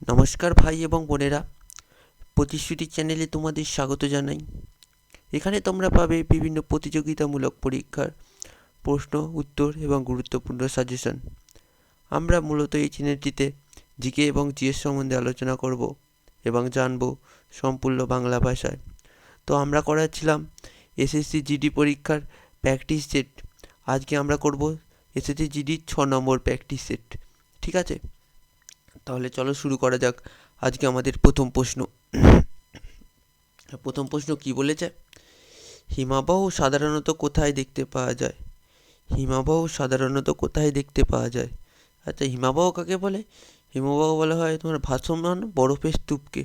নমস্কার ভাই এবং বোনেরা, প্রতিশ্রুতি চ্যানেলে তোমাদের স্বাগত জানাই। এখানে তোমরা পাবে বিভিন্ন প্রতিযোগিতামূলক পরীক্ষার প্রশ্ন উত্তর এবং গুরুত্বপূর্ণ সাজেশন। আমরা মূলত এই চ্যানেলটিতে জিকে এবং জিএস সম্বন্ধে আলোচনা করব এবং জানব সম্পূর্ণ বাংলা ভাষায়। তো আমরা করাচ্ছিলাম এসএসসি জিডি পরীক্ষার প্র্যাকটিস সেট। আজকে আমরা করব এসএসসি জিডির 6 নম্বর প্র্যাকটিস সেট। ঠিক আছে, তাহলে চলো শুরু করা যাক। আজকে আমাদের প্রথম প্রশ্ন কি বলেছে? হিমবাহ সাধারণত কোথায় দেখতে পাওয়া যায়? হিমবাহ সাধারণত কোথায় দেখতে পাওয়া যায়? আচ্ছা, হিমবাহ কাকে বলে? হিমবাহ বলা হয় তোমার ভাসমান বরফের স্তূপকে।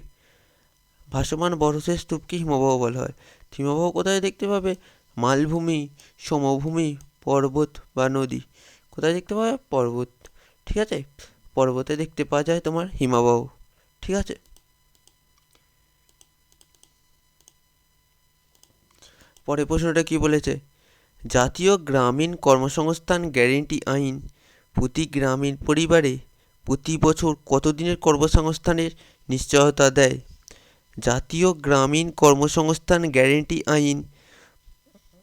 ভাসমান বরফের স্তূপকে হিমবাহ বলা হয়। হিমবাহ কোথায় দেখতে পাবে? মালভূমি, সমভূমি, পর্বত বা নদী। কোথায় দেখতে পাবে? পর্বত। ঠিক আছে, পর্বতে দেখতে পাওয়া যায় তোমার হিমবাহ। ঠিক আছে, পরের প্রশ্নটা কি বলেছে? জাতীয় গ্রামীণ কর্মসংস্থান গ্যারেন্টি আইন প্রতি গ্রামীণ পরিবারে প্রতি বছর কত দিনের কর্মসংস্থানের নিশ্চয়তা দেয়? জাতীয় গ্রামীণ কর্মসংস্থান গ্যারেন্টি আইন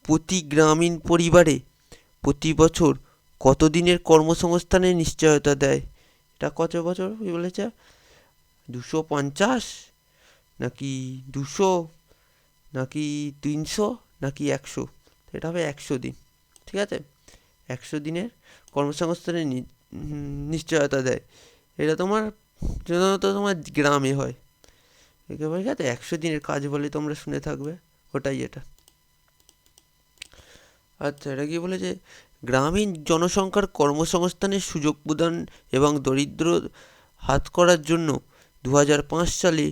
প্রতি গ্রামীণ পরিবারে প্রতি বছর কত দিনের কর্মসংস্থানের নিশ্চয়তা দেয়? এটা কত বছর বলেছে? 250, নাকি 200, নাকি 300, নাকি 100? এটা হবে 100 দিন। ঠিক আছে, 100 দিনের কর্মসংস্থানের নিশ্চয়তা দেয়। এটা তোমার সাধারণত তোমার গ্রামে হয়। একেবারে ঠিক আছে, 100 দিনের কাজ বলে তোমরা শুনে থাকবে, ওটাই এটা। আচ্ছা, এটা কি বলেছে? গ্রামীণ জনসংখ্যার কর্মসংস্থানের সুযোগ প্রদান এবং দরিদ্র হাত করার জন্য 2005 সালে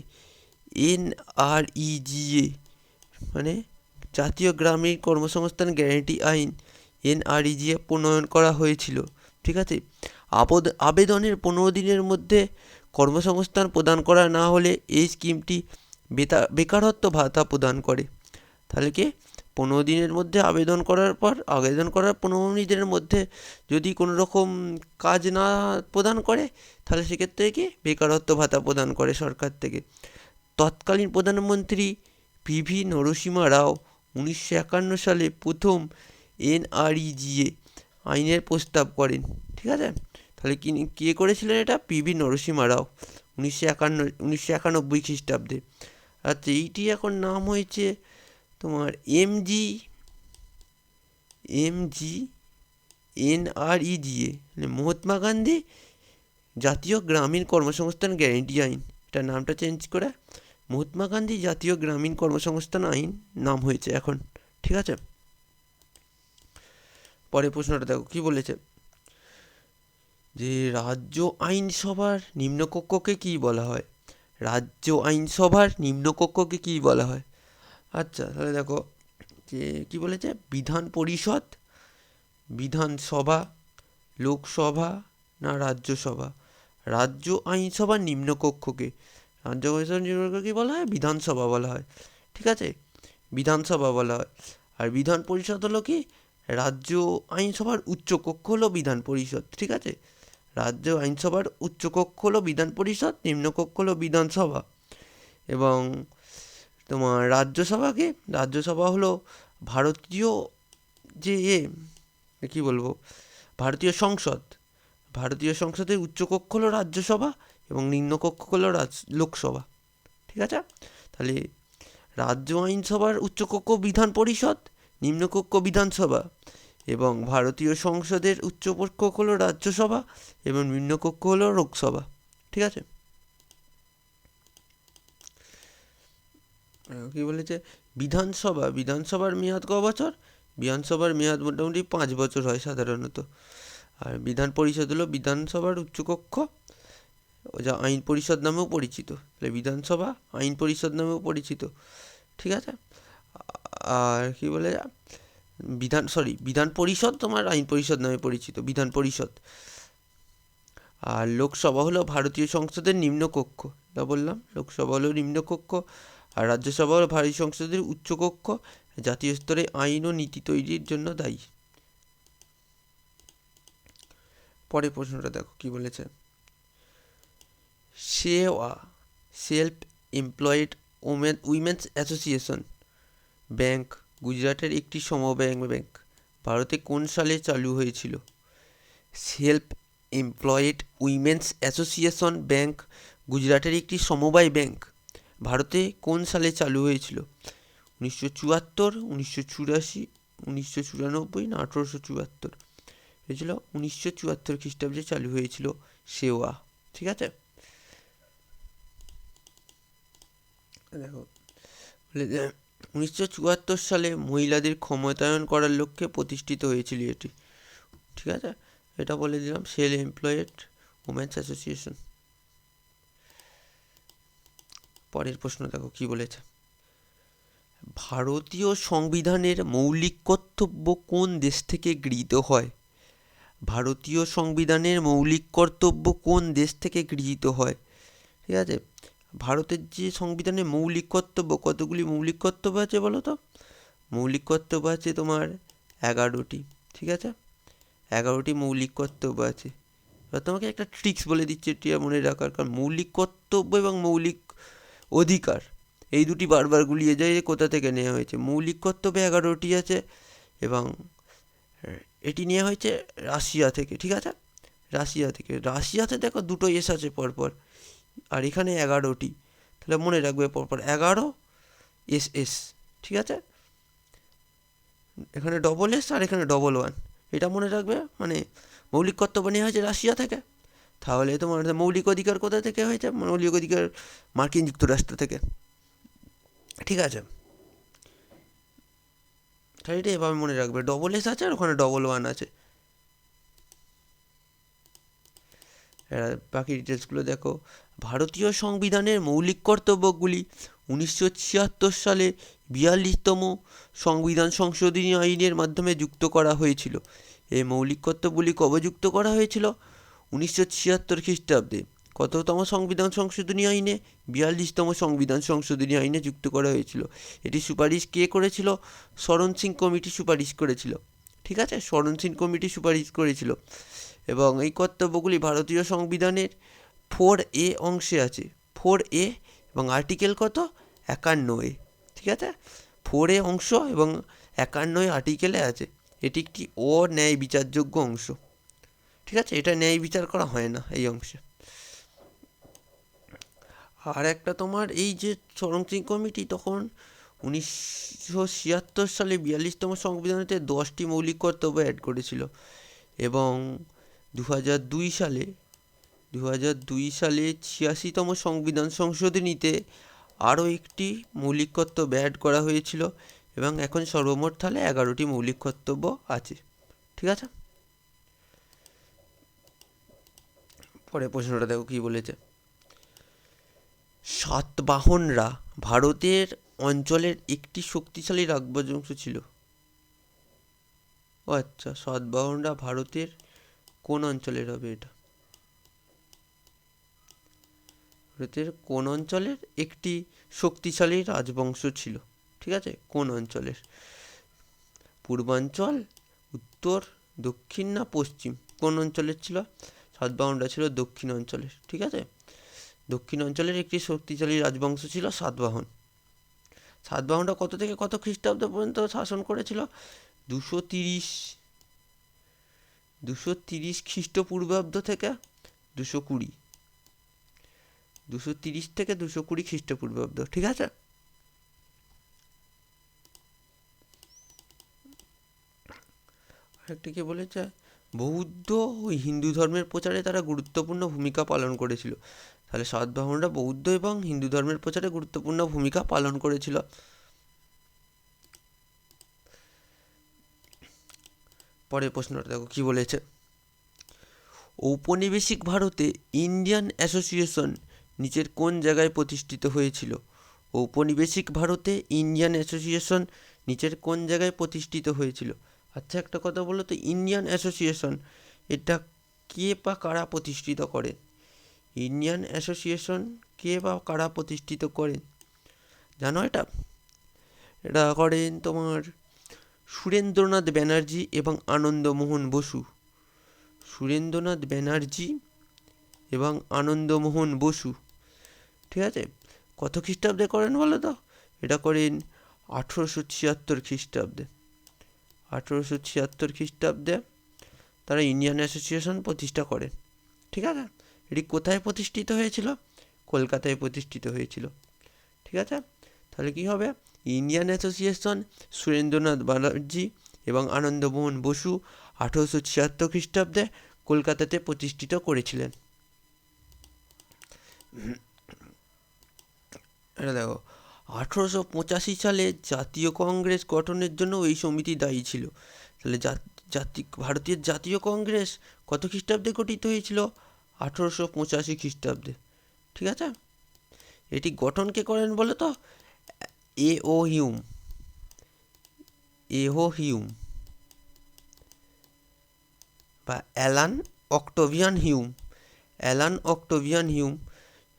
এনআরইজিএ মানে জাতীয় গ্রামীণ কর্মসংস্থান গ্যারান্টি আইন এনআরইজিএ প্রণয়ন করা হয়েছিল। ঠিক আছে, আবেদনের 15 দিনের মধ্যে কর্মসংস্থান প্রদান করা না হলে এই স্কিমটি বেকারত্ব ভাতা প্রদান করে। তাহলে কি 15 দিনের মধ্যে আবেদন করার 15 দিনের মধ্যে যদি কোনো রকম কাজ না প্রদান করে, তাহলে সেক্ষেত্রে কি বেকারত্ব ভাতা প্রদান করে সরকার থেকে। তৎকালীন প্রধানমন্ত্রী পিভি নরসিমা রাও 1951 সালে প্রথম এনআরইজিএ আইনের প্রস্তাব করেন। ঠিক আছে, তাহলে কে করেছিলেন এটা? পিভি নরসিমা রাও 1991 খ্রিস্টাব্দে। আচ্ছা, এইটি এখন নাম হয়েছে তোমার MG MG NREGA, Mahatma Gandhi জাতীয় গ্রামীণ কর্মসংস্থান গ্যারেন্টি আইন। এটা নামটা চেঞ্জ করে মহাত্মা গান্ধী জাতীয় গ্রামীণ কর্মসংস্থান আইন নাম হয়েছে এখন। ঠিক আছে, পরের প্রশ্নটা দেখো কি বলেছে? যে রাজ্য আইনসভার নিম্নকক্ষকে কি বলা হয়? রাজ্য আইনসভার নিম্নকক্ষকে কি বলা হয়? আচ্ছা, তাহলে দেখো যে কি বলেছে? বিধান পরিষদ, বিধানসভা, লোকসভা না রাজ্যসভা? রাজ্য আইনসভার নিম্নকক্ষকে রাজ্য আইনসভার নিম্নকক্ষকে কি বলা হয়? বিধানসভা বলা হয়। ঠিক আছে, বিধানসভা বলা হয়। আর বিধান পরিষদ হলো কি? রাজ্য আইনসভার উচ্চকক্ষ হলো বিধান পরিষদ। ঠিক আছে, রাজ্য আইনসভার উচ্চকক্ষ হলো বিধান পরিষদ, নিম্নকক্ষ হলো বিধানসভা। এবং তোমার রাজ্যসভা হলো ভারতীয় যে কি বলবো, ভারতীয় সংসদ। ভারতীয় সংসদের উচ্চকক্ষ হলো রাজ্যসভা এবং নিম্নকক্ষ হলো লোকসভা। ঠিক আছে, তাহলে রাজ্য আইনসভার উচ্চকক্ষ বিধান পরিষদ, নিম্নকক্ষ বিধানসভা, এবং ভারতীয় সংসদের উচ্চকক্ষ হলো রাজ্যসভা এবং নিম্নকক্ষ হলো লোকসভা। ঠিক আছে, কি বলেছে? বিধানসভার মেয়াদ ক বছর? বিধানসভার মেয়াদ মোটামুটি 5 বছর হয় সাধারণত। আর বিধান পরিষদ হলো বিধানসভার উচ্চকক্ষ, যা আইন পরিষদ নামেও পরিচিত। তাহলে বিধানসভা আইন পরিষদ নামেও পরিচিত। ঠিক আছে, আর কি বলে বিধান পরিষদ তোমার আইন পরিষদ নামে পরিচিত, বিধান পরিষদ। আর লোকসভা হলো ভারতীয় সংসদের নিম্নকক্ষ, এটা বললাম, লোকসভা হলো নিম্নকক্ষ। আর রাজ্যসভা হলো ভারতীয় সংসদের উচ্চকক্ষ, জাতীয় স্তরে আইন ও নীতি তৈরির জন্য দায়ী। পরের প্রশ্নটা দেখো কি বলেছে? সেওয়া self employed women's association bank গুজরাটের একটি সমবায় ব্যাংক ভারতে কোন সালে চালু হয়েছিল? Self employed women's association bank গুজরাটের একটি সমবায় ব্যাংক ভারতে কোন সালে চালু হয়েছিল? 1974, 1984, 1994 না 1874? হয়েছিল 1974 খ্রিস্টাব্দে চালু হয়েছিল সেওয়া। ঠিক আছে, দেখো 1974 সালে মহিলাদের ক্ষমতায়ন করার লক্ষ্যে প্রতিষ্ঠিত হয়েছিল এটি। ঠিক আছে, এটা বলে দিলাম, সেলফ এমপ্লয়েড উমেন্স অ্যাসোসিয়েশন। পরের প্রশ্ন দেখো কি বলেছে। ভারতীয় সংবিধানের মৌলিক কর্তব্য কোন দেশ থেকে গৃহীত হয়? ভারতীয় সংবিধানের মৌলিক কর্তব্য কোন দেশ থেকে গৃহীত হয়? ঠিক আছে, ভারতের যে সংবিধানের মৌলিক কর্তব্য, কতগুলি মৌলিক কর্তব্য আছে বলো তো? মৌলিক কর্তব্য আছে তোমার 11টি। ঠিক আছে, 11টি মৌলিক কর্তব্য আছে। এবার তোমাকে একটা ট্রিক্স বলে দিচ্ছি, এটি মনে রাখার, কারণ মৌলিক কর্তব্য এবং মৌলিক অধিকার এই দুটি বারবার গুলিয়ে যায়, কোথা থেকে নেওয়া হয়েছে। মৌলিক কর্তব্য 11টি আছে এবং এটি নেওয়া হয়েছে রাশিয়া থেকে। ঠিক আছে, রাশিয়াতে দেখো দুটো এস আছে পরপর, আর এখানে 11টি, তাহলে মনে রাখবে পরপর 11 SS। ঠিক আছে, এখানে ডবল এস আর এখানে ডবল 1, এটা মনে রাখবে। মানে মৌলিক কর্তব্য নেওয়া হয়েছে রাশিয়া থেকে, তাহলে তোমার মৌলিক অধিকার কোথা থেকে হয়েছে? মৌলিক অধিকার মার্কিন যুক্তরাষ্ট্র থেকে। ঠিক আছে, তাহলে এটা এভাবে মনে রাখবে, ডবল এস আছে আর ওখানে ডবল 1 আছে। বাকি ডিটেলসগুলো দেখো। ভারতীয় সংবিধানের মৌলিক কর্তব্যগুলি 1976 সালে 42তম সংবিধান সংশোধনী আইনের মাধ্যমে যুক্ত করা হয়েছিল। এই মৌলিক কর্তব্যগুলি কবে যুক্ত করা হয়েছিল? 1976 খ্রিস্টাব্দে। কততম সংবিধান সংশোধনী আইনে? 42তম সংবিধান সংশোধনী আইনে যুক্ত করা হয়েছিল। এটি সুপারিশ কে করেছিল? শরণ সিং কমিটি সুপারিশ করেছিল। ঠিক আছে, শরণ সিং কমিটি সুপারিশ করেছিল। এবং এই কর্তব্যগুলি ভারতীয় সংবিধানের 4A অংশে আছে। 4A এবং আর্টিকেল কত? 51A। ঠিক আছে, 4A অংশ এবং 51A আর্টিকেলে আছে। এটি একটি অন্যায় বিচারযোগ্য অংশ। ঠিক আছে, এটা ন্যায় বিচার করা হয় না এই অংশে। আর একটা তোমার এই যে শরণ সিং কমিটি তখন 1976 সালে 42তম সংবিধানেতে 10টি মৌলিক কর্তব্য অ্যাড করেছিল এবং 2002 সালে 86তম সংবিধান সংশোধনীতে আরও একটি মৌলিক কর্তব্য অ্যাড করা হয়েছিল এবং এখন সর্বমোট তাহলে 11টি মৌলিক কর্তব্য আছে। ঠিক আছে, পরে প্রশ্নটা দেখো কি বলেছে। সাতবাহনরা ভারতের অঞ্চলের একটি শক্তিশালী রাজবংশ ছিল। ও আচ্ছা, সাতবাহনরা ভারতের কোন অঞ্চলের হবে? এটা ভারতের কোন অঞ্চলের একটি শক্তিশালী রাজবংশ ছিল? ঠিক আছে, কোন অঞ্চলের? পূর্বাঞ্চল, উত্তর, দক্ষিণ না পশ্চিম? কোন অঞ্চলের ছিল? সাতবাহনরা ছিল দক্ষিণ অঞ্চলের। ঠিক আছে, দক্ষিণ অঞ্চলের একটি শক্তিশালী রাজবংশ ছিল সাতবাহন। সাতবাহনরা কত থেকে কত খ্রিস্টাব্দ পর্যন্ত শাসন করেছিল? 230 খ্রিস্টপূর্বাব্দ থেকে 230 থেকে 220 খ্রিস্টপূর্বাব্দ। ঠিক আছে, আরেকটা কি বলেছে? বৌদ্ধ ও হিন্দু ধর্মের প্রচারে তারা গুরুত্বপূর্ণ ভূমিকা পালন করেছিল। তাহলে সাতবাহনরা বৌদ্ধ এবং হিন্দু ধর্মের প্রচারে গুরুত্বপূর্ণ ভূমিকা পালন করেছিল। পরের প্রশ্নটা দেখো কি বলেছে। ঔপনিবেশিক ভারতে ইন্ডিয়ান অ্যাসোসিয়েশন নিচের কোন জায়গায় প্রতিষ্ঠিত হয়েছিল? ঔপনিবেশিক ভারতে ইন্ডিয়ান অ্যাসোসিয়েশন নিচের কোন জায়গায় প্রতিষ্ঠিত হয়েছিল? আচ্ছা, একটা কথা বলো তো, ইন্ডিয়ান অ্যাসোসিয়েশন এটা কে বা কারা প্রতিষ্ঠিত করেন? ইন্ডিয়ান অ্যাসোসিয়েশন কে বা কারা প্রতিষ্ঠিত করেন জানো এটা? এটা করেন তোমার সুরেন্দ্রনাথ ব্যানার্জি এবং আনন্দমোহন বসু। সুরেন্দ্রনাথ ব্যানার্জি এবং আনন্দমোহন বসু ঠিক আছে, কত খ্রিস্টাব্দে করেন বলো তো? এটা করেন 1876 খ্রিস্টাব্দে। 1876 খ্রিস্টাব্দে তারা ইন্ডিয়ান অ্যাসোসিয়েশন প্রতিষ্ঠা করেন। ঠিক আছে, এটি কোথায় প্রতিষ্ঠিত হয়েছিল? কলকাতায় প্রতিষ্ঠিত হয়েছিল। ঠিক আছে, তাহলে কি হবে? ইন্ডিয়ান অ্যাসোসিয়েশন সুরেন্দ্রনাথ ব্যানার্জি এবং আনন্দমোহন বসু 1876 খ্রিস্টাব্দে কলকাতাতে প্রতিষ্ঠিত করেছিলেন। এটা দেখো, 1885 সালে জাতীয় কংগ্রেস গঠনের জন্য এই সমিতি দায়ী ছিল। তাহলে ভারতীয় জাতীয় কংগ্রেস কত খ্রিস্টাব্দে গঠিত হয়েছিল? 1885 খ্রিস্টাব্দে। ঠিক আছে, এটি গঠন কে করেন বলো তো? এ.ও. হিউম। এ.ও. হিউম বা Alan Octavian Hume. Alan Octavian Hume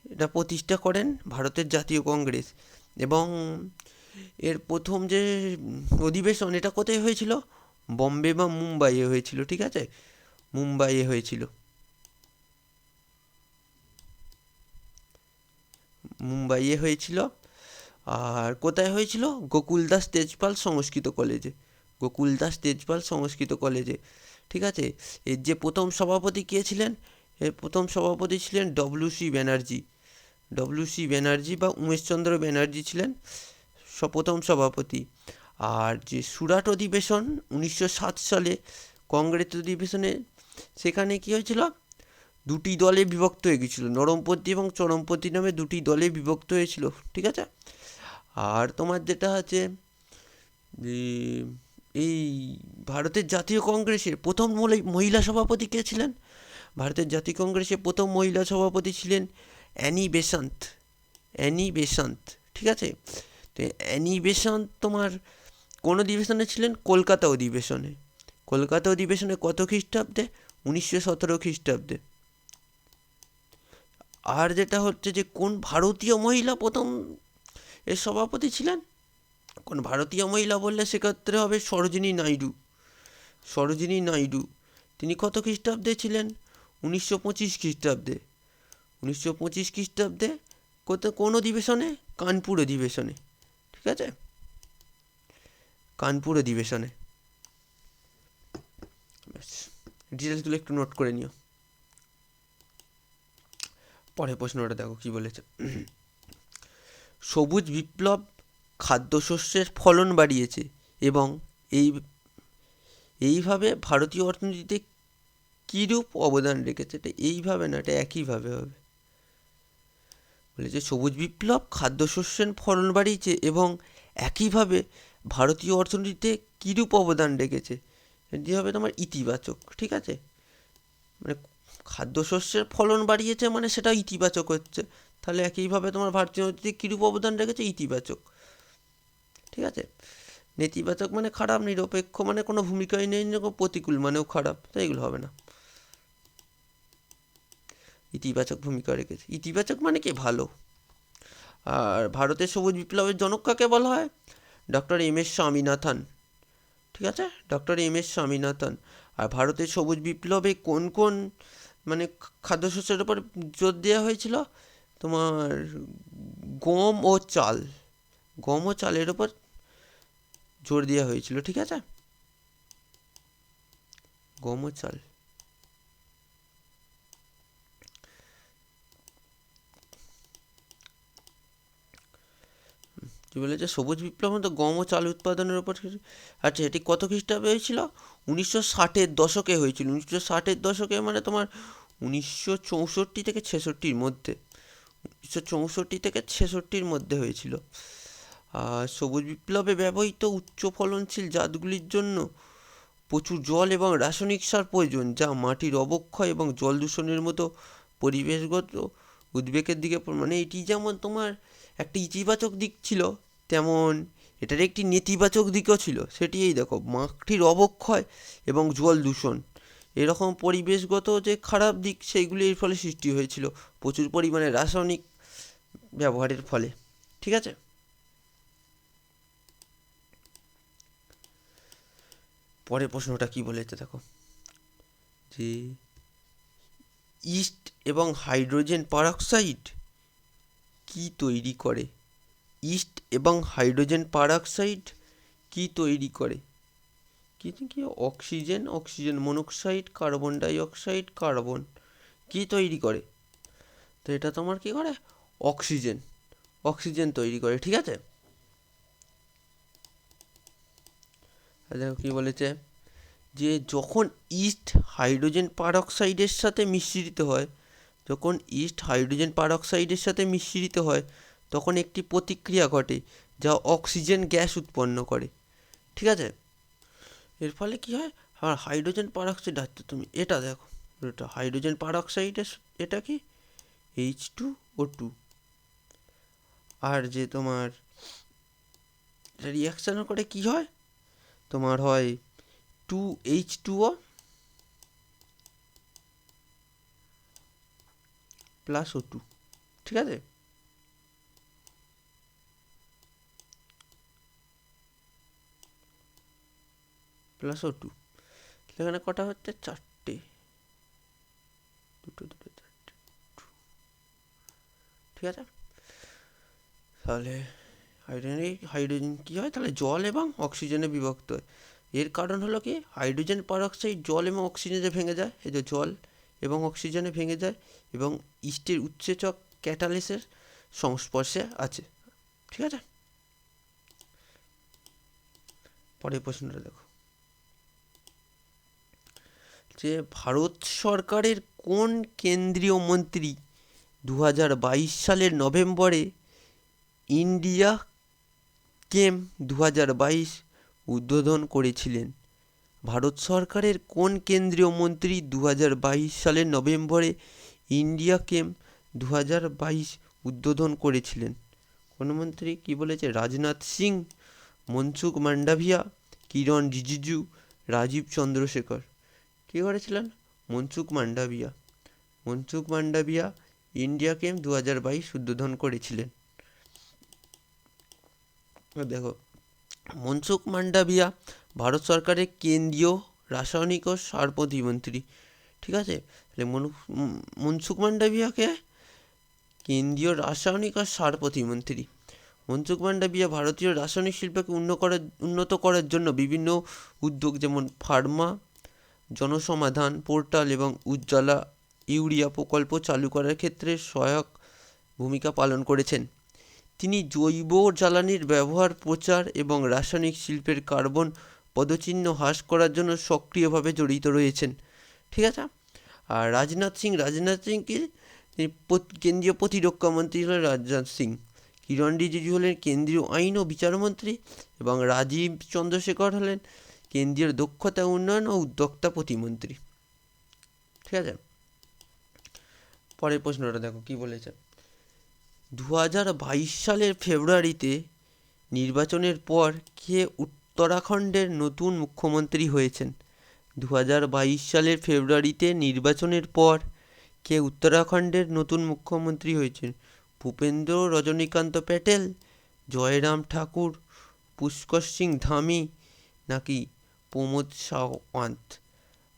এটা প্রতিষ্ঠা করেন ভারতের জাতীয় কংগ্রেস। এবং এর প্রথম যে অধিবেশন এটা কোথায় হয়েছিল? বম্বে বা মুম্বাইয়ে হয়েছিল। ঠিক আছে, মুম্বাইয়ে হয়েছিল। মুম্বাইয়ে হয়েছিল। আর কোথায় হয়েছিল? গোকুলদাস তেজপাল সংস্কৃত কলেজে। গোকুলদাস তেজপাল সংস্কৃত কলেজে। ঠিক আছে, এর যে প্রথম সভাপতি কে ছিলেন? এর প্রথম সভাপতি ছিলেন ডব্লিউ.সি. ব্যানার্জি। ডব্লিউ.সি. ব্যানার্জি বা উমেশচন্দ্র ব্যানার্জি ছিলেন প্রথম সভাপতি। আর যে সুরাট অধিবেশন 1907 সালে কংগ্রেস অধিবেশনে, সেখানে কি হয়েছিল? দুটি দলে বিভক্ত হয়ে গেছিলো, নরমপন্থী এবং চরমপন্থী নামে দুটি দলে বিভক্ত হয়েছিল। ঠিক আছে, আর তোমার যেটা আছে এই ভারতের জাতীয় কংগ্রেসের প্রথম মহিলা সভাপতি কে ছিলেন? ভারতের জাতীয় কংগ্রেসের প্রথম মহিলা সভাপতি ছিলেন অ্যানি বেসান্ত। Annie Besant. ঠিক আছে, তো অ্যানি বেসান্ত তোমার কোন অধিবেশনে ছিলেন? কলকাতা অধিবেশনে। কলকাতা অধিবেশনে কত খ্রিস্টাব্দে? 1917 খ্রিস্টাব্দে। আর যেটা হচ্ছে যে কোন ভারতীয় মহিলা প্রথম এর সভাপতি ছিলেন? কোন ভারতীয় মহিলা বললে সেক্ষেত্রে হবে সরোজিনী নাইডু। সরোজিনী নাইডু তিনি কত খ্রিস্টাব্দে ছিলেন? 1925 খ্রিস্টাব্দে। 1925 খ্রিস্টাব্দে কোন অধিবেশনে? কানপুর অধিবেশনে। ঠিক আছে, কানপুর অধিবেশনে। ডিটেলসগুলো একটু নোট করে নিও। পরের প্রশ্নটা দেখো কি বলেছে। সবুজ বিপ্লব খাদ্যশস্যের ফলন বাড়িয়েছে এবং এইভাবে ভারতীয় অর্থনীতিতে কীরূপ অবদান রেখেছে? এটা এইভাবে না, এটা একইভাবে হবে। বলেছে সবুজ বিপ্লব খাদ্যশস্যের ফলন বাড়িয়েছে এবং একইভাবে ভারতীয় অর্থনীতিতে কীরূপ অবদান রেখেছে? এটি হবে তোমার ইতিবাচক। ঠিক আছে, মানে খাদ্যশস্যের ফলন বাড়িয়েছে মানে সেটা ইতিবাচক হচ্ছে। তাহলে একইভাবে তোমার ভারতীয় অর্থনীতিতে কীরূপ অবদান রেখেছে? ইতিবাচক। ঠিক আছে, নেতিবাচক মানে খারাপ, নিরপেক্ষ মানে কোনো ভূমিকাই নেই, প্রতিকূল মানেও খারাপ, তাই এগুলো হবে না। ইতিবাচক ভূমিকা রেখেছে। ইতিবাচক মানে কি? ভালো। আর ভারতের সবুজ বিপ্লবের জনক কাকে বলা হয়? Doctor M S. স্বামীনাথন। ঠিক আছে, ডক্টর এম.এস. স্বামীনাথন। আর ভারতের সবুজ বিপ্লবে কোন কোন মানে খাদ্যশস্যের উপর জোর দেওয়া হয়েছিল? তোমার গম ও চাল। গম ও চালের উপর জোর দেওয়া হয়েছিল। ঠিক আছে, গম ও চাল। কি বলেছে? সবুজ বিপ্লব তো গম ও চাল উৎপাদনের উপর। আচ্ছা, এটি কত খ্রিস্টাব্দে হয়েছিল? 1960-এর দশকে হয়েছিল। 1960-এর দশকে মানে তোমার 1964 থেকে 66-র মধ্যে। 1964 থেকে 66-র মধ্যে হয়েছিল। আর সবুজ বিপ্লবে ব্যবহৃত উচ্চ ফলনশীল জাতগুলির জন্য প্রচুর জল এবং রাসায়নিক সার প্রয়োজন, যা মাটির অবক্ষয় এবং জল দূষণের মতো পরিবেশগত উদ্বেগের দিকে, মানে এটি যেমন তোমার একটা ইতিবাচক দিক ছিল, তেমন এটার একটি নেতিবাচক দিকও ছিল। সেটি এই দেখো, মাটির অবক্ষয় এবং জল দূষণ, এরকম পরিবেশগত যে খারাপ দিক সেইগুলি এর ফলে সৃষ্টি হয়েছিল প্রচুর পরিমাণে রাসায়নিক ব্যবহারের ফলে। ঠিক আছে, পরের প্রশ্নটা কি বলেছে দেখো, যে ইস্ট এবং হাইড্রোজেন পারঅক্সাইড কি তৈরি করে? ইস্ট এবং হাইড্রোজেন পারঅক্সাইড কি তৈরি করে? কি কি oxygen, oxygen monoxide, carbon dioxide, carbon কি তৈরি করে? তো এটা তোমার কি করে? অক্সিজেন, অক্সিজেন তৈরি করে। ঠিক আছে, দেখো কি বলেছে, যে যখন ইস্ট হাইড্রোজেন পারঅক্সাইডের সাথে মিশ্রিত হয়, যখন ইস্ট হাইড্রোজেন পারঅক্সাইডের সাথে মিশ্রিত হয় তখন একটি প্রতিক্রিয়া ঘটে যা অক্সিজেন গ্যাস উৎপন্ন করে। ঠিক আছে, এর ফলে কি হয়? আর হাইড্রোজেন পারঅক্সাইড, আচ্ছা তুমি এটা দেখো, এটা হাইড্রোজেন পারঅক্সাইডের, এটা কি H2O2, আর যে তোমার রিয়াকশন করে কি হয়, তোমার হয় 2H2O প্লাস O2। ঠিক আছে, প্লাস O2, এখানে কটা হচ্ছে? চারটে, দুটো দুটো চারটে। ঠিক আছে, তাহলে হাইড্রোজেন কী হয়, তাহলে জল এবং অক্সিজেনে বিভক্ত হয়। এর কারণ হলো কি, হাইড্রোজেন পারঅক্সাইড জল এবং অক্সিজেনে ভেঙে যায়, এই যে জল এবং অক্সিজেনে ভেঙে যায় এবং ইস্টের উৎসেচক ক্যাটালিসের সংস্পর্শে আছে। ঠিক আছে, পরের প্রশ্নটা দেখো, যে ভারত সরকারের কোন কেন্দ্রীয় মন্ত্রী 2022 সালের নভেম্বরে ইন্ডিয়া কেম 2022 উদ্বোধন করেছিলেন? ভারত সরকারের কোন কেন্দ্রীয় মন্ত্রী 2022 সালের নভেম্বরে ইন্ডিয়া কেম 2022 উদ্বোধন করেছিলেন? কোন মন্ত্রী? কি বলেছে? রাজনাথ সিং, মনসুখ মান্ডাভিয়া, কিরণ রিজিজু, রাজীব চন্দ্রশেখর। কী করেছিলেন? মনসুখ মান্ডাভিয়া। মনসুখ মান্ডাভিয়া ইন্ডিয়া কেম 2022 উদ্বোধন করেছিলেন। দেখো, মনসুখ মান্ডাভিয়া ভারত সরকারের কেন্দ্রীয় রাসায়নিক ও সার প্রতিমন্ত্রী। ঠিক আছে, তাহলে মনসুখ মান্ডাভিয়াকে কেন্দ্রীয় রাসায়নিক আর সার প্রতিমন্ত্রী। মনসুখ মান্ডাভিয়া ভারতীয় রাসায়নিক শিল্পকে উন্নত করার জন্য বিভিন্ন উদ্যোগ, যেমন ফার্মা জনসমাধান পোর্টাল এবং উজ্জ্বলা ইউরিয়া প্রকল্প চালু করার ক্ষেত্রে সহায়ক ভূমিকা পালন করেছেন। তিনি জৈব জ্বালানির ব্যবহার প্রচার এবং রাসায়নিক শিল্পের কার্বন পদচিহ্ন হ্রাস করার জন্য সক্রিয়ভাবে জড়িত রয়েছেন। ঠিক আছে, আর রাজনাথ সিং কি কেন্দ্রীয় প্রতিরক্ষা মন্ত্রী হলেন রাজনাথ সিং। কিরণ রিজিজু হলেন কেন্দ্রীয় আইন ও বিচারমন্ত্রী এবং রাজীব চন্দ্রশেখর হলেন কেন্দ্রীয় দক্ষতা উন্নয়ন ও উদ্যোক্তা প্রতিমন্ত্রী। ঠিক আছে, পরের প্রশ্নটা দেখো কি বলেছে। 2022 সালের ফেব্রুয়ারিতে নির্বাচনের পর কে উত্তরাখণ্ডের নতুন মুখ্যমন্ত্রী হয়েছেন? 2022 সালের ফেব্রুয়ারিতে নির্বাচনের পর কে উত্তরাখণ্ডের নতুন মুখ্যমন্ত্রী হয়েছেন? ভূপেন্দ্র রজনীকান্ত প্যাটেল, জয়রাম ঠাকুর, পুষ্কর সিং ধামি, নাকি প্রমোদ সাওয়ান্ত?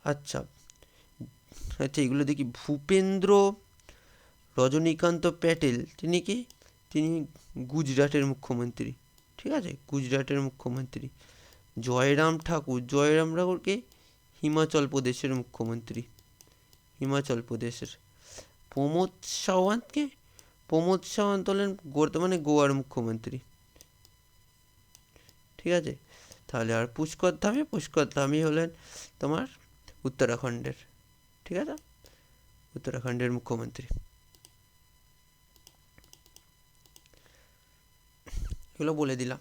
আচ্ছা, এগুলো দেখি। ভূপেন্দ্র রজনীকান্ত প্যাটেল তিনি কি? তিনি গুজরাটের মুখ্যমন্ত্রী। ঠিক আছে, গুজরাটের মুখ্যমন্ত্রী। জয়রাম ঠাকুরকে হিমাচল প্রদেশের মুখ্যমন্ত্রী, হিমাচল প্রদেশের। প্রমোদ সাওয়ান্ত হলেন বর্তমানে গোয়ার মুখ্যমন্ত্রী। ঠিক আছে, তাহলে আর পুষ্কর ধামি হলেন তোমার উত্তরাখণ্ডের। ঠিক আছে, উত্তরাখণ্ডের মুখ্যমন্ত্রী। এগুলো বলে দিলাম।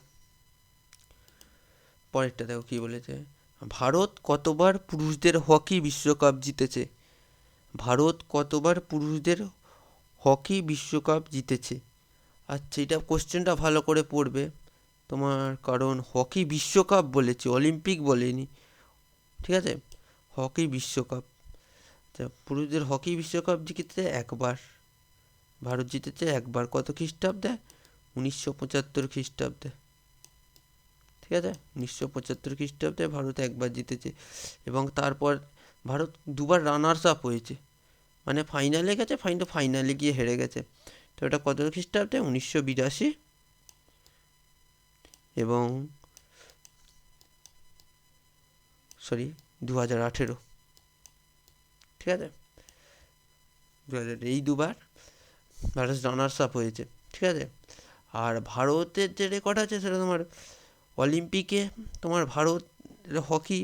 পরেরটা দেখো কি বলেছে। ভারত কতবার পুরুষদের হকি বিশ্বকাপ জিতেছে? ভারত কতবার পুরুষদের হকি বিশ্বকাপ জিতেছে? আচ্ছা, এটা কোশ্চেনটা ভালো করে পড়বে তোমার, কারণ হকি বিশ্বকাপ বলেছে, অলিম্পিক বলেনি। ঠিক আছে, হকি বিশ্বকাপ। পুরুষদের হকি বিশ্বকাপ জিতেছে একবার, ভারত জিতেছে একবার। কত খ্রিস্টাব্দে? 1975 খ্রিস্টাব্দে। ঠিক আছে, 1975 খ্রিস্টাব্দে ভারত একবার জিতেছে এবং তারপর ভারত দুবার রানার্স আপ হয়েছে, মানে ফাইনালে গেছে, ফাইনালে গিয়ে হেরে গেছে। তো এটা কত খ্রিস্টাব্দে? 1982 এবং 2018, ঠিক আছে? 2000 এই দুবার ভারত রানার্স আপ হয়েছে, ঠিক আছে? আর ভারতের যে রেকর্ড আছে সেটা তোমার অলিম্পিকে তোমার ভারত হকি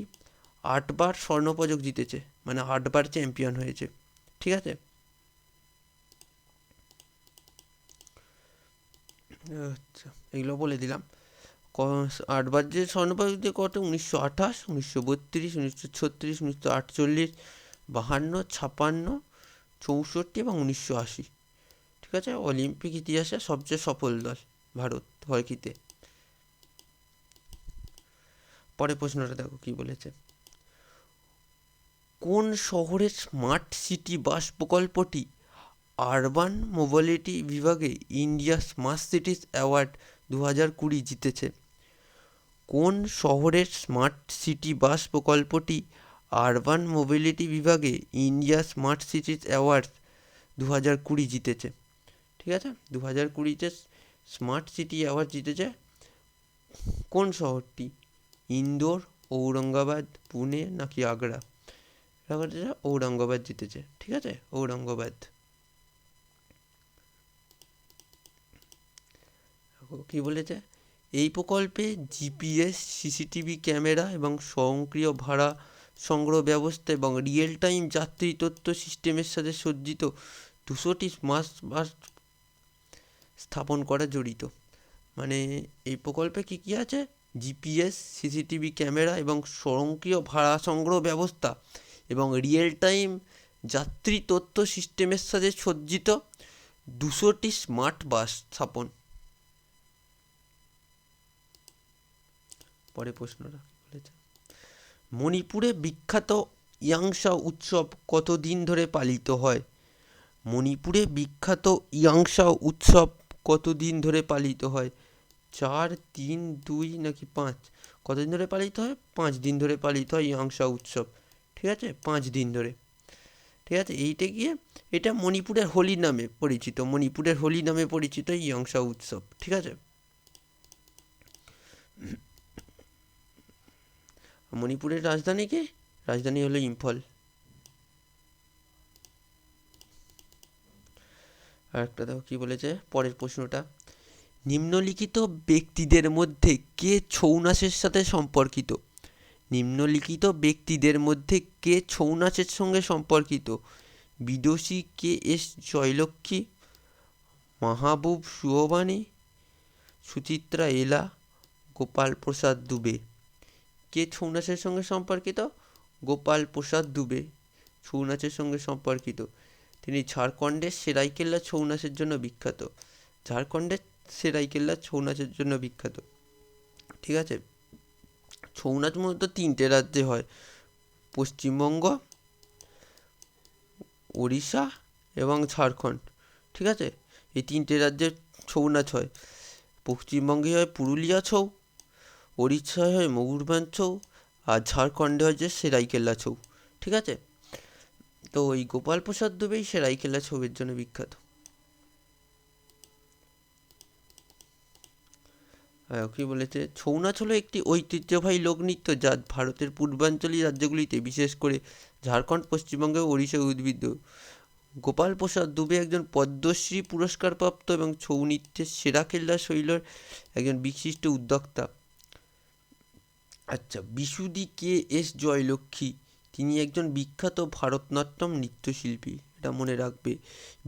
8বার স্বর্ণপদক জিতেছে, মানে 8বার চ্যাম্পিয়ন হয়েছে, ঠিক আছে? আচ্ছা, এগুলো বলে দিলাম। 8বার যে স্বর্ণপদক দিয়ে কত? 1928, 1932, 1936, 1948, 52, 56, 64 এবং 1980, ঠিক আছে? অলিম্পিক ইতিহাসে সবচেয়ে সফল দল ভারত হকিতে। পরে প্রশ্নটা দেখো কি বলেছে। কোন শহরের স্মার্ট সিটি বাস প্রকল্পটি আরবান মোবিলিটি বিভাগে ইন্ডিয়া স্মার্ট সিটিস অ্যাওয়ার্ড 2020 জিতেছে? কোন শহরের স্মার্ট সিটি বাস প্রকল্পটি আরবান মোবিলিটি বিভাগে ইন্ডিয়া স্মার্ট সিটিস অ্যাওয়ার্ড 2020 জিতেছে? ঠিক আছে, 2020-তে স্মার্ট সিটি অ্যাওয়ার্ড জিতেছে কোন শহরটি? ইন্দোর, ঔরঙ্গাবাদ, পুনে নাকি আগ্রা? ঔরঙ্গাবাদ জিতেছে, ঠিক আছে? ঔরঙ্গাবাদ। কি বলেছে? এই প্রকল্পে জিপিএস, সিসিটিভি ক্যামেরা এবং স্বয়ংক্রিয় ভাড়া সংগ্রহ ব্যবস্থা এবং রিয়েল টাইম যাত্রী তথ্য সিস্টেমের সাথে সজ্জিত 200টি স্মার্ট বাস স্থাপন করা জড়িত। মানে এই প্রকল্পে কি কি আছে? জিপিএস, সিসিটিভি ক্যামেরা এবং স্বয়ংক্রিয় ভাড়া সংগ্রহ ব্যবস্থা এবং রিয়েল টাইম যাত্রী তথ্য সিস্টেমের সাথে সজ্জিত 200টি স্মার্ট বাস স্থাপন। পরে প্রশ্নটা বলেছে, মণিপুরে বিখ্যাত ইয়াংসা উৎসব কতদিন ধরে পালিত হয়? মণিপুরে বিখ্যাত ইয়াংসা উৎসব কতদিন ধরে পালিত হয়? 4, 3, 2 নাকি 5? কতদিন ধরে পালিত হয়? 5 দিন ধরে পালিত হয় ইয়াংসা উৎসব, ঠিক আছে? 5 দিন ধরে, ঠিক আছে? এইটা গিয়ে এটা মণিপুরের হোলি নামে পরিচিত, মণিপুরের হোলি নামে পরিচিত ইয়াংসা উৎসব, ঠিক আছে? মণিপুরের রাজধানী কি? রাজধানী হলো ইম্ফল। আর একটা দেখো কি বলেছে পরের প্রশ্নটা, নিম্নলিখিত ব্যক্তিদের মধ্যে কে ছৌ নাচের সাথে সম্পর্কিত? নিম্নলিখিত ব্যক্তিদের মধ্যে কে ছৌ নাচের সঙ্গে সম্পর্কিত? বিদুষী কে এস জয়লক্ষ্মী, মাহবুব সুহবানি, সুচিত্রা এলা, গোপাল প্রসাদ দুবে। কে ছৌ নাচের সঙ্গে সম্পর্কিত? গোপাল প্রসাদ দুবে ছৌ নাচের সঙ্গে সম্পর্কিত। তিনি ঝাড়খণ্ডের সেরাইকেল্লা ছৌ নাচের জন্য বিখ্যাত, ঝাড়খণ্ডের সেরাইকেল্লা ছৌ নাচের জন্য বিখ্যাত, ঠিক আছে? ছৌ নাচ মূলত 3টে রাজ্যে হয়, পশ্চিমবঙ্গ, ওড়িশা এবং ঝাড়খণ্ড, ঠিক আছে? এই 3টে রাজ্যে ছৌ নাচ হয়। পশ্চিমবঙ্গে হয় পুরুলিয়া ছৌ, ওড়িশায় হয় ময়ূরভঞ্জ ছৌ, আর ঝাড়খণ্ডে হয় যে সেরাইকেল্লা ছৌ, ঠিক আছে? তো ওই গোপাল প্রসাদ দুবেই সেরাইকেল্লা ছৌয়ের জন্য বিখ্যাত। কি বলেছে, ছৌ নাচ হলো একটি ঐতিহ্যবাহী লোকনৃত্য যা ভারতের পূর্বাঞ্চলীয় রাজ্যগুলিতে, বিশেষ করে ঝাড়খণ্ড, পশ্চিমবঙ্গ ও ওড়িশায় উদ্ভিদ। গোপাল প্রসাদ দুবে একজন পদ্মশ্রী পুরস্কারপ্রাপ্ত এবং ছৌ নৃত্যের সেরাকেল্লা শৈলীর একজন বিশিষ্ট উদ্যোক্তা। আচ্ছা, বিশুদি কে এস জয়লক্ষ্মী, তিনি একজন বিখ্যাত ভারতনাট্যম নৃত্যশিল্পী, এটা মনে রাখবে।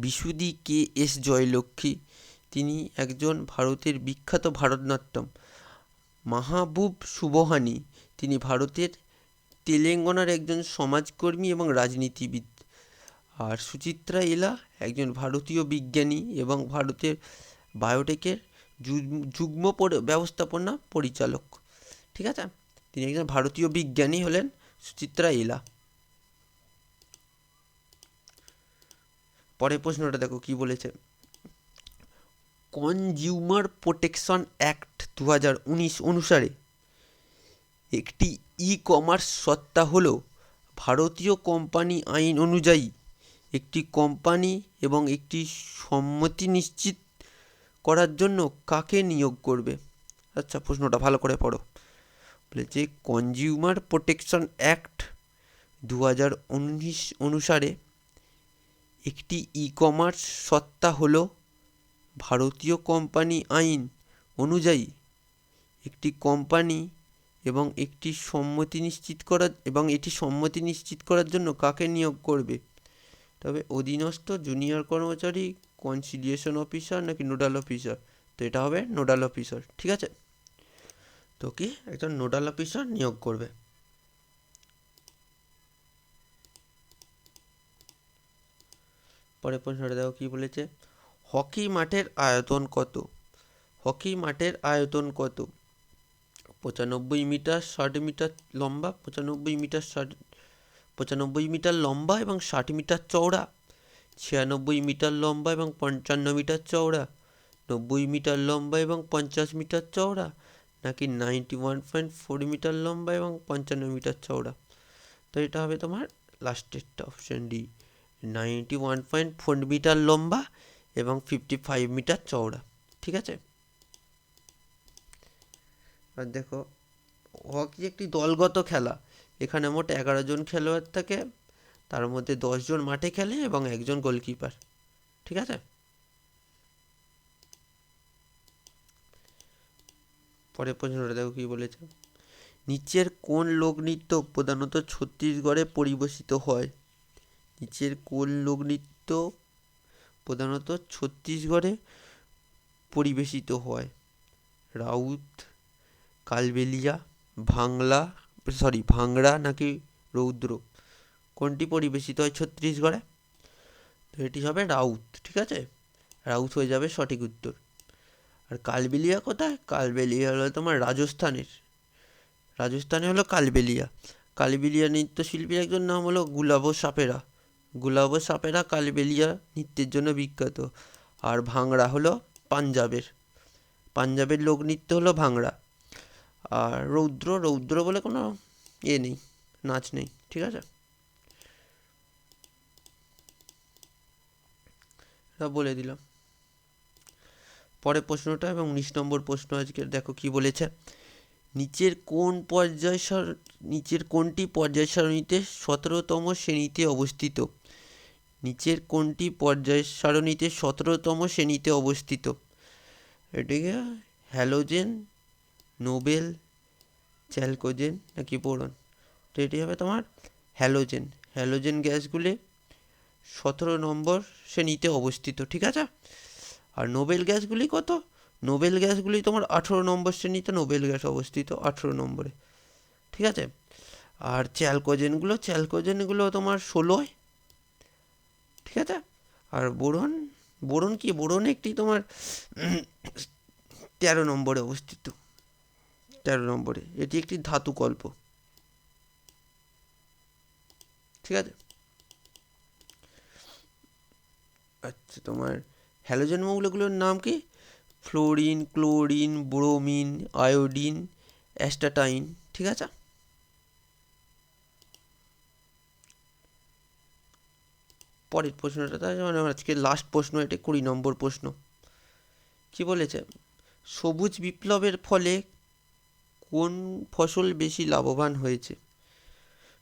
বিশুদি কে এস জয়লক্ষ্মী তিনি একজন ভারতের বিখ্যাত ভারতনাট্যম। মাহবুব সুবহানি তিনি ভারতের তেলেঙ্গানার একজন সমাজকর্মী এবং রাজনীতিবিদ। আর সুচিত্রা এলা একজন ভারতীয় বিজ্ঞানী এবং ভারতের বায়োটেকের যুগ্ম ব্যবস্থাপনা পরিচালক, ঠিক আছে? তিনি একজন ভারতীয় বিজ্ঞানী হলেন সুচিত্রা এলা। পরের প্রশ্নটা দেখো কি বলেছে, কনজিউমার প্রোটেকশন অ্যাক্ট 2019 অনুসারে একটি ই কমার্স সত্তা হলো ভারতীয় কোম্পানি আইন অনুযায়ী একটি কোম্পানি এবং একটি সম্মতি নিশ্চিত করার জন্য কাকে নিয়োগ করবে? আচ্ছা, প্রশ্নটা ভালো করে পড়ো। বলেছে কনজিউমার প্রোটেকশন অ্যাক্ট 2019 অনুসারে একটি ই কমার্স সত্তা হলো ভারতীয় কোম্পানি আইন অনুযায়ী একটি কোম্পানি এবং এটি সম্মতি নিশ্চিত করার জন্য কাকে নিয়োগ করবে? তবে অধীনস্থ জুনিয়র কর্মচারী, কনসিলিয়েশন অফিসার নাকি নোডাল অফিসার? তো এটা হবে নোডাল অফিসার। ঠিক আছে, তো কি একজন নোডাল অফিসার নিয়োগ করবে। পরের প্রশ্নটা দেখো কি বলেছে। হকি মাঠের আয়তন কত? হকি মাঠের আয়তন কত? 95 মিটার 60 মিটার লম্বা, 95 মিটার লম্বা এবং 60 মিটার চওড়া, 96 মিটার লম্বা এবং 55 মিটার চওড়া, 90 মিটার লম্বা এবং 50 মিটার চওড়া, নাকি 91.4 মিটার লম্বা এবং 55 মিটার চওড়া? তো এটা হবে তোমার লাস্টেরটা, অপশন ডি, 91.4 মিটার লম্বা এবং 55 মিটার চওড়া। ঠিক আছে, আর দেখো হকি একটি দলগত খেলা। এখানে মোট 11 জন খেলোয়াড় থাকে, তার মধ্যে 10 জন মাঠে খেলে এবং একজন গোলকিপার। ঠিক আছে, পরের প্রশ্নটা দেখো কি বলেছে। নিচের কোন লোকনৃত্য প্রধানত ছত্তিশগড়ে পরিবেশিত হয়? নিচের কোন লোকনৃত্য প্রধানত ছত্তিশগড়ে পরিবেশিত হয়? রাউত, কালবেলিয়া, ভাংড়া নাকি রৌদ্র? কোনটি পরিবেশিত হয় ছত্তিশগড়ে? তো এটি হবে রাউত। ঠিক আছে, রাউত হয়ে যাবে সঠিক উত্তর। আর কালবেলিয়া কোথায়? কালবেলিয়া হলো তোমার রাজস্থানে হলো কালবেলিয়া। কালবেলিয়া নৃত্যশিল্পীর একজন নাম হলো গুলাবো সাপেরা কালবেলিয়া নৃত্যের জন্য বিখ্যাত। আর ভাংড়া হলো পাঞ্জাবের লোকনৃত্য হলো ভাংড়া। আর রৌদ্র বলে কোনো নেই, নাচ নেই। ঠিক আছে, এটা বলে দিলাম। পরের প্রশ্নটা এবং 19 নম্বর প্রশ্ন আজকে দেখো কি বলেছে। নিচের কোনটি পর্যায় সারণীতে 17তম শ্রেণীতে অবস্থিত? নিচের কোনটি পর্যায় সারণীতে 17তম শ্রেণীতে অবস্থিত? এটিকে হ্যালোজেন, নোবেল, চ্যালকোজেন নাকি বোরন? তো এটি হবে তোমার হ্যালোজেন গ্যাসগুলি 17 নম্বর শ্রেণীতে অবস্থিত। ঠিক আছে, আর নোবেল গ্যাসগুলি কত? নোবেল গ্যাসগুলি তোমার 18 নম্বর শ্রেণীতে নোবেল গ্যাস অবস্থিত, 18 নম্বরে। ঠিক আছে, আর চ্যালকোজেনগুলো তোমার 16। ঠিক আছে, আর বোরন একটি তোমার 13 নম্বরে অবস্থিত, 13 নম্বরে। এটি একটি ধাতুকল্প। ঠিক আছে, আচ্ছা, তোমার হ্যালোজেন মৌলগুলোর নাম কি? Fluorine, chlorine, bromine, iodine, astatine. ঠিক আছে, পরের প্রশ্নটা মানে আজকে লাস্ট প্রশ্ন, এটা 20 নম্বর প্রশ্ন। কি বলেছে? সবুজ বিপ্লবের ফলে কোন ফসল বেশি লাভবান হয়েছে?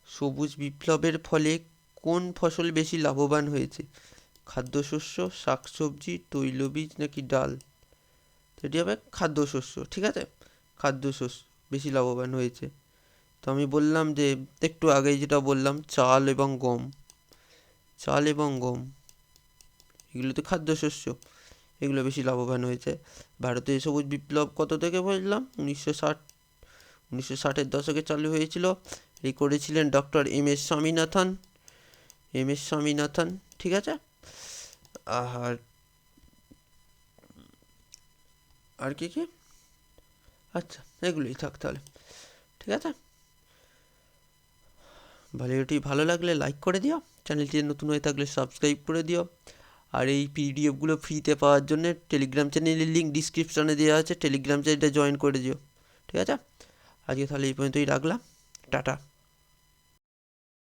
সবুজ বিপ্লবের ফলে কোন ফসল বেশি লাভবান হয়েছে? খাদ্যশস্য, শাকসবজি, তৈলবীজ নাকি ডাল? সেটি হবে খাদ্যশস্য। ঠিক আছে, খাদ্যশস্য বেশি লাভবান হয়েছে। তো আমি বললাম যে একটু আগেই যেটা বললাম, চাল এবং গম এগুলো তো খাদ্যশস্য, এগুলো বেশি লাভবান হয়েছে। ভারতীয় সবুজ বিপ্লব কত থেকে বললাম? 1960-এর দশকে চালু হয়েছিল। এই করেছিলেন ডক্টর এম.এস. স্বামীনাথন। ঠিক আছে, আর কি কি? আচ্ছা, এগুলোই থাক তাহলে। ঠিক আছে, ভিডিওটি ভালো লাগলে লাইক করে দিও, চ্যানেলটি নতুন হয়ে থাকলে সাবস্ক্রাইব করে দিও। আর এই পিডিএফগুলো ফ্রিতে পাওয়ার জন্য টেলিগ্রাম চ্যানেলের লিঙ্ক ডিসক্রিপশানে দেওয়া আছে, টেলিগ্রাম চ্যানেলটা জয়েন করে দিও। ঠিক আছে, আজকে তাহলে এই পর্যন্তই রাখলাম, টাটা।